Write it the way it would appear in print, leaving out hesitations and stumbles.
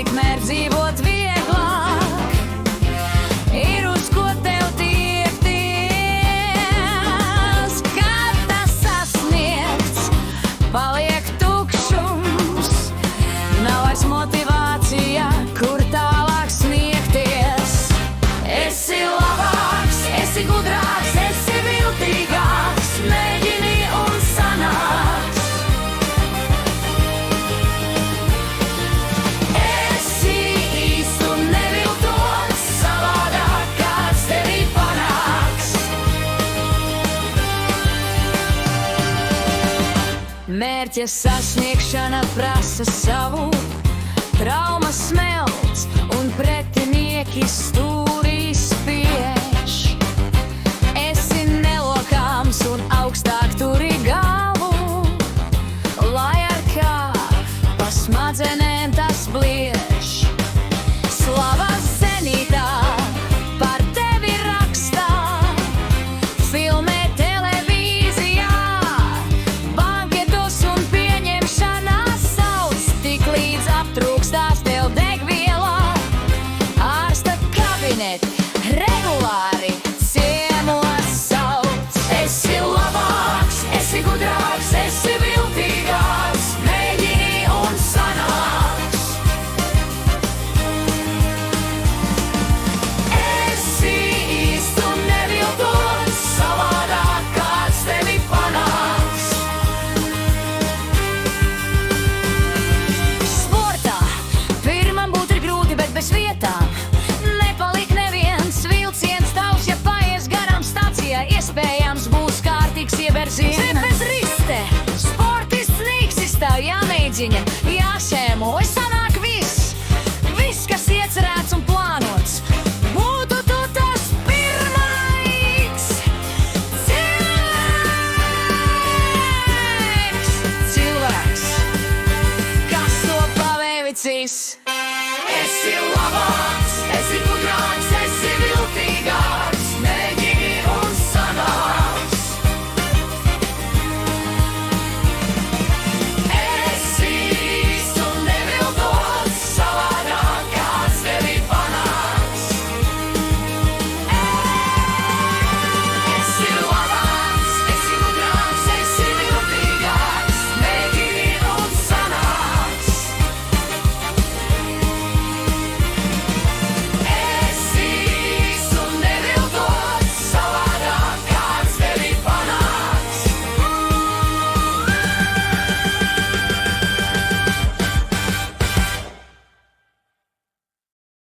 tikmēr dzīvot vieglāk, ir uz ko tev tiekties. Kad tas sasniegts, paliek tukšums, nav vairs motivācija, kur tālāk sniegties. Esi labāks, esi gudrāks, esi viltīgāks, mēģini un sanāks. Esi īsts un neviltots, savādāk kāds tevi panāks. Mērķa sasniegšana prasa savu, traumas smelts un pretinieki stūrī spiež. Esi nelokāms un augstāk turi galvu, lai ar kā pa smadzenēm tas bliež. Slavas zenītā par tevi rakstā, filmē televīzijā, banketos un pieņemšanās sauc, tik līdz aptrūkstās tev degviela. Ārsta kabineti regulāri ciemos sauc. Esi labāks, esi gudrāks, esi viltīgāks, mēģini un sanāks. Esi īsts un neviltots, savādāk kāds tevi panāks. Sportā pirmam būt ir grūti, bet bez vietām nepaliek neviens vilciens tavs, ja paies garām stācijā, iespējams būs kārtīgs iebērziens. Zem bez riste, sportists nīksis, tā jāmēģina, jāšēmo, sanāk viss, kas iecerēts un plānots. Būtu tu tas pirmais cilvēks, kas to paveicis.